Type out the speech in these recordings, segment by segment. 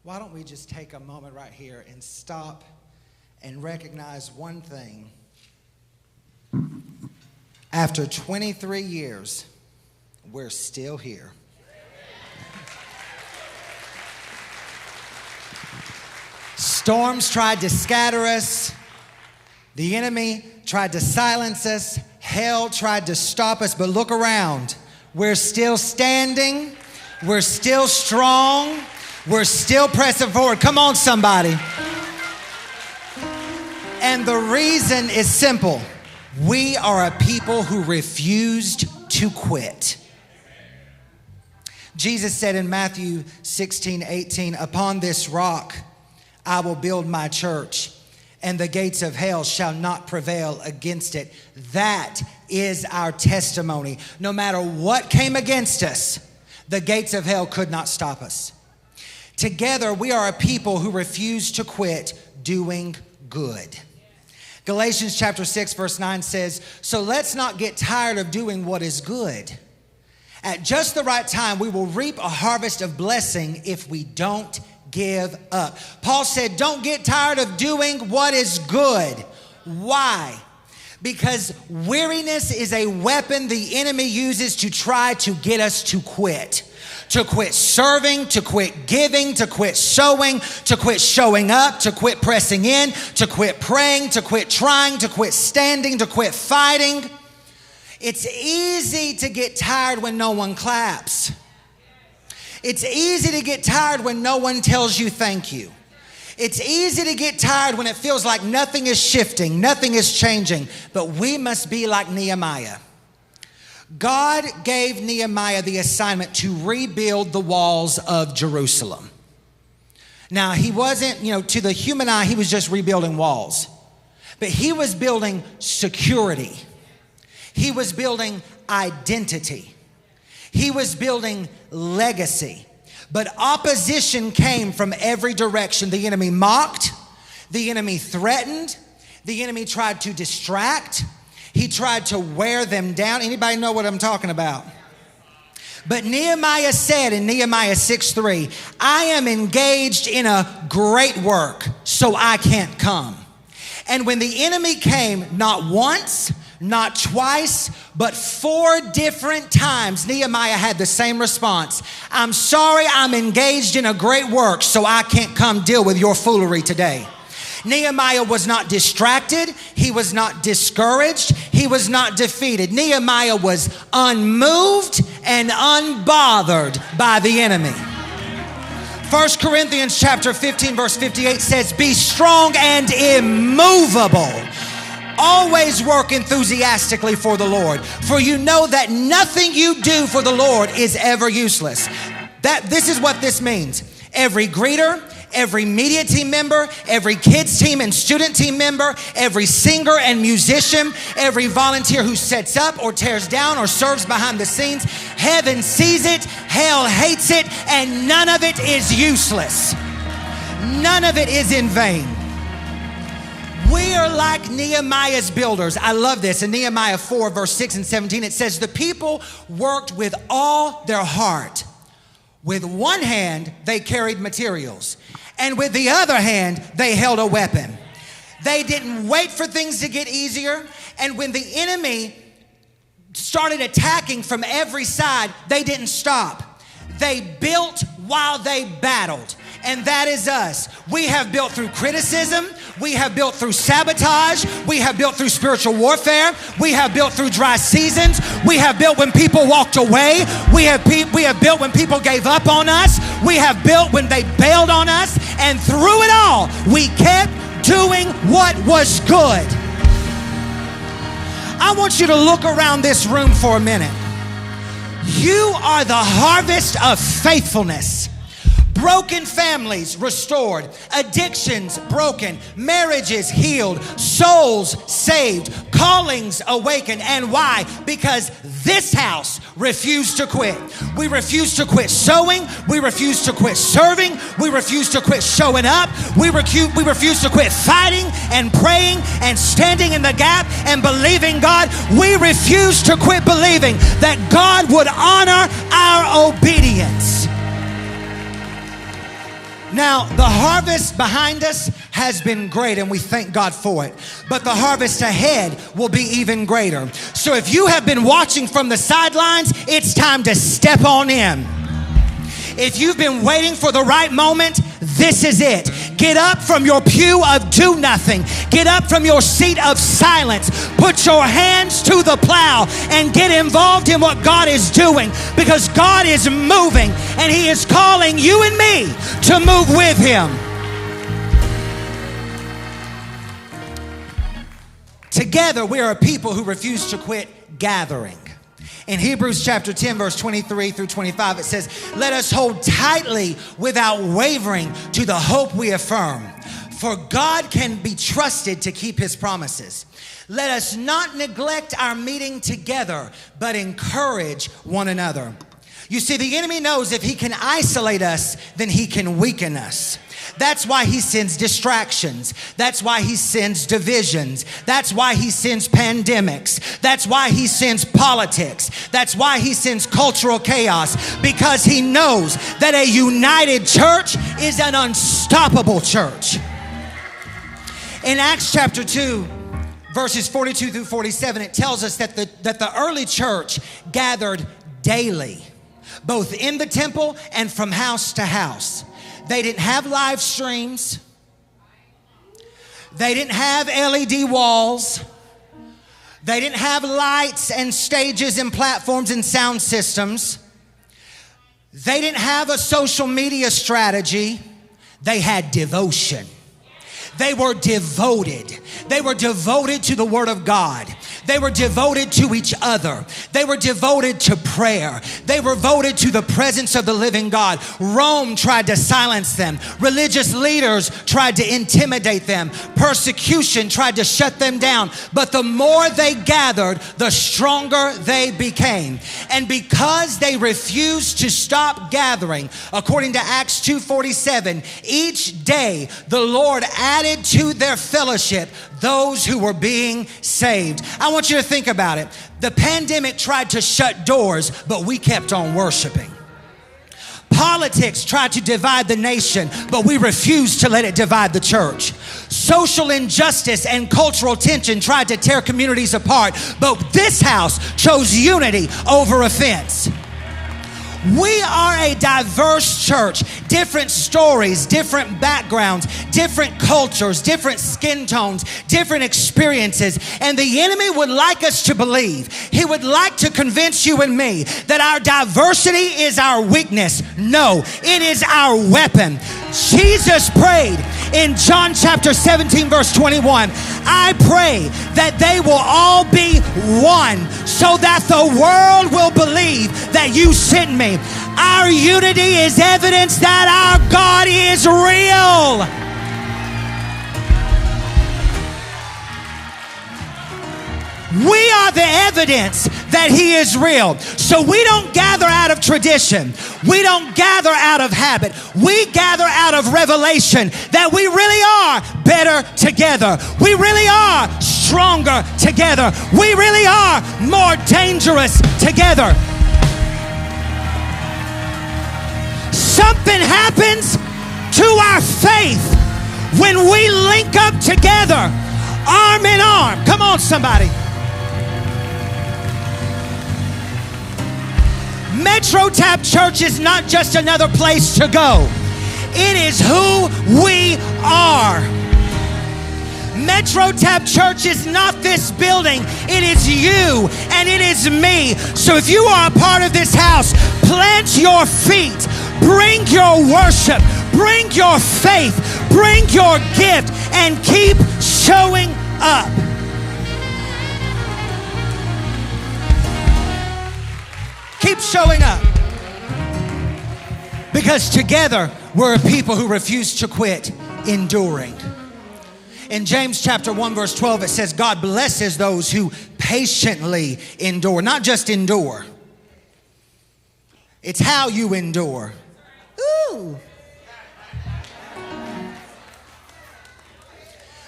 why don't we just take a moment right here and stop and recognize one thing. After 23 years, we're still here. Storms tried to scatter us. The enemy tried to silence us. Hell tried to stop us, but look around. We're still standing. We're still strong. We're still pressing forward. Come on, somebody. And the reason is simple. We are a people who refused to quit. Jesus said in Matthew 16:18, upon this rock I will build my church, and the gates of hell shall not prevail against it. That is our testimony. No matter what came against us, the gates of hell could not stop us. Together, we are a people who refuse to quit doing good. Galatians chapter 6, verse 9 says, so let's not get tired of doing what is good. At just the right time, we will reap a harvest of blessing if we don't give up. Paul said, don't get tired of doing what is good. Why? Because weariness is a weapon the enemy uses to try to get us to quit. To quit serving, to quit giving, to quit sowing, to quit showing up, to quit pressing in, to quit praying, to quit trying, to quit standing, to quit fighting. It's easy to get tired when no one claps. It's easy to get tired when no one tells you thank you. It's easy to get tired when it feels like nothing is shifting, nothing is changing. But we must be like Nehemiah. God gave Nehemiah the assignment to rebuild the walls of Jerusalem. Now, he wasn't, to the human eye, he was just rebuilding walls. But he was building security. He was building identity. He was building legacy. But opposition came from every direction. The enemy mocked. The enemy threatened. The enemy tried to distract. He tried to wear them down. Anybody know what I'm talking about? But Nehemiah said in Nehemiah 6:3, I am engaged in a great work, so I can't come. And when the enemy came, not once, not twice, but 4 different times, Nehemiah had the same response. I'm sorry, I'm engaged in a great work, so I can't come deal with your foolery today. Nehemiah was not distracted. He was not discouraged. He was not defeated. Nehemiah was unmoved and unbothered by the enemy. 1 Corinthians chapter 15, verse 58 says, be strong and immovable. Always work enthusiastically for the Lord, for you know that nothing you do for the Lord is ever useless. This is what this means. Every greeter, every media team member, every kids team and student team member, every singer and musician, every volunteer who sets up or tears down or serves behind the scenes, heaven sees it, hell hates it, and none of it is useless. None of it is in vain. We are like Nehemiah's builders. I love this. In Nehemiah 4, verse 6 and 17, it says, the people worked with all their heart. With one hand, they carried materials, and with the other hand, they held a weapon. They didn't wait for things to get easier, and when the enemy started attacking from every side, they didn't stop. They built while they battled. And that is us. We have built through criticism. We have built through sabotage. We have built through spiritual warfare. We have built through dry seasons. We have built when people walked away. We have built when people gave up on us. We have built when they bailed on us. And through it all, we kept doing what was good. I want you to look around this room for a minute. You are the harvest of faithfulness. Broken families restored, addictions broken, marriages healed, souls saved, callings awakened. And why? Because this house refused to quit. We refuse to quit sowing. We refuse to quit serving. We refuse to quit showing up. We refuse to quit fighting and praying and standing in the gap and believing God. We refuse to quit believing that God would honor our obedience. Now, the harvest behind us has been great, and we thank God for it. But the harvest ahead will be even greater. So if you have been watching from the sidelines, it's time to step on in. If you've been waiting for the right moment, this is it. Get up from your pew of do nothing. Get up from your seat of silence. Put your hands to the plow and get involved in what God is doing, because God is moving and He is calling you and me to move with Him. Together, we are a people who refuse to quit gathering. In Hebrews chapter 10, verse 23 through 25, it says, "Let us hold tightly without wavering to the hope we affirm, for God can be trusted to keep His promises. Let us not neglect our meeting together, but encourage one another." You see, the enemy knows if he can isolate us, then he can weaken us. That's why he sends distractions. That's why he sends divisions. That's why he sends pandemics. That's why he sends politics. That's why he sends cultural chaos, because he knows that a united church is an unstoppable church. In Acts chapter 2, verses 42 through 47, it tells us that the early church gathered daily, both in the temple and from house to house. They didn't have live streams. They didn't have LED walls. They didn't have lights and stages and platforms and sound systems. They didn't have a social media strategy. They had devotion. They were devoted. They were devoted to the Word of God. They were devoted to each other. They were devoted to prayer. They were devoted to the presence of the living God. Rome tried to silence them. Religious leaders tried to intimidate them. Persecution tried to shut them down. But the more they gathered, the stronger they became. And because they refused to stop gathering, according to Acts 2:47, each day the Lord added to their fellowship those who were being saved. I want you to think about it. The pandemic tried to shut doors, but we kept on worshiping. Politics tried to divide the nation, but we refused to let it divide the church. Social injustice and cultural tension tried to tear communities apart, but this house chose unity over offense. We are a diverse church, different stories, different backgrounds, different cultures, different skin tones, different experiences. And the enemy would like us to believe, he would like to convince you and me that our diversity is our weakness. No, it is our weapon. Jesus prayed in John chapter 17, verse 21, "I pray that they will all be one, so that the world will believe that you sent me." Our unity is evidence that our God is real. We are the evidence that He is real. So we don't gather out of tradition. We don't gather out of habit. We gather out of revelation that we really are better together. We really are stronger together. We really are more dangerous together. Something happens to our faith when we link up together, arm in arm. Come on, somebody. Metro Tap Church is not just another place to go. It is who we are. Metro Tap Church is not this building. It is you and it is me. So if you are a part of this house, plant your feet. Bring your worship. Bring your faith. Bring your gift and keep showing up. Keep showing up. Because together we're a people who refuse to quit enduring. In James chapter 1 verse 12 it says God blesses those who patiently endure. Not just endure. It's how you endure. Ooh.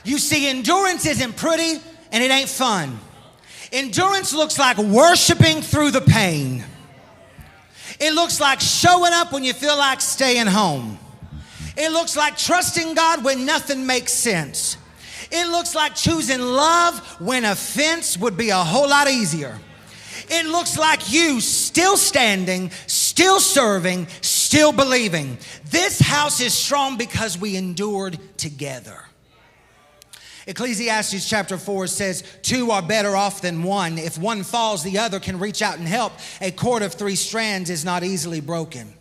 You see, endurance isn't pretty and it ain't fun. Endurance looks like worshiping through the pain. It looks like showing up when you feel like staying home. It looks like trusting God when nothing makes sense. It looks like choosing love when offense would be a whole lot easier. It looks like you still standing, still serving, still believing. This house is strong because we endured together. Ecclesiastes chapter 4 says, 2 are better off than one. If one falls, the other can reach out and help. A cord of 3 strands is not easily broken.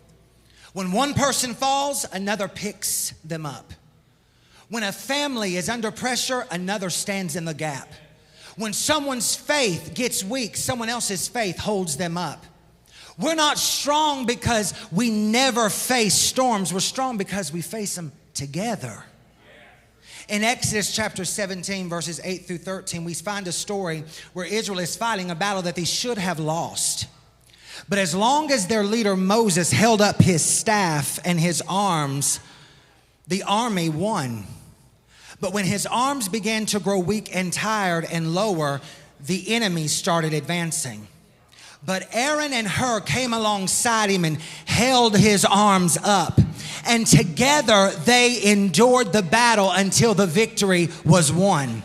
When one person falls, another picks them up. When a family is under pressure, another stands in the gap. When someone's faith gets weak, someone else's faith holds them up. We're not strong because we never face storms. We're strong because we face them together. In Exodus chapter 17, verses 8 through 13, we find a story where Israel is fighting a battle that they should have lost. But as long as their leader Moses held up his staff and his arms, the army won. But when his arms began to grow weak and tired and lower, the enemy started advancing. But Aaron and Hur came alongside him and held his arms up. And together they endured the battle until the victory was won.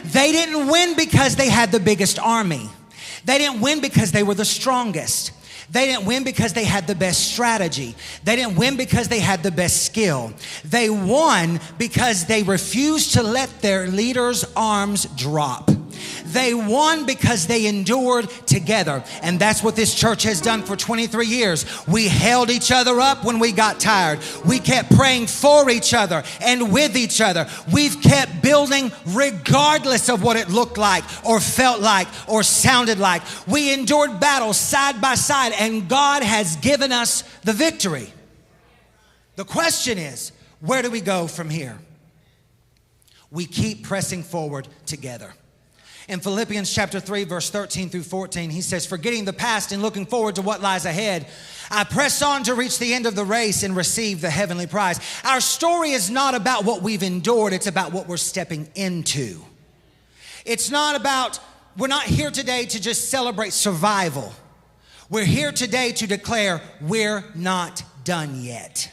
They didn't win because they had the biggest army. They didn't win because they were the strongest. They didn't win because they had the best strategy. They didn't win because they had the best skill. They won because they refused to let their leader's arms drop. They won because they endured together. And that's what this church has done for 23 years. We held each other up when we got tired. We kept praying for each other and with each other. We've kept building regardless of what it looked like or felt like or sounded like. We endured battles side by side, and God has given us the victory. The question is, where do we go from here? We keep pressing forward together. In Philippians chapter 3, verse 13 through 14, he says, forgetting the past and looking forward to what lies ahead, I press on to reach the end of the race and receive the heavenly prize. Our story is not about what we've endured. It's about what we're stepping into. It's not about, we're not here today to just celebrate survival. We're here today to declare we're not done yet.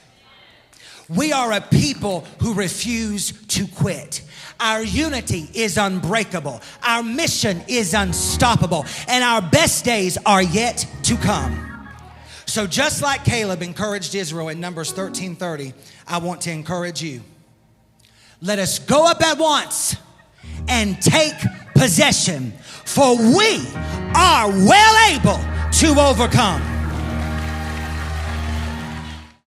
We are a people who refuse to quit. Our unity is unbreakable. Our mission is unstoppable. And our best days are yet to come. So just like Caleb encouraged Israel in Numbers 13:30, I want to encourage you. Let us go up at once and take possession, for we are well able to overcome.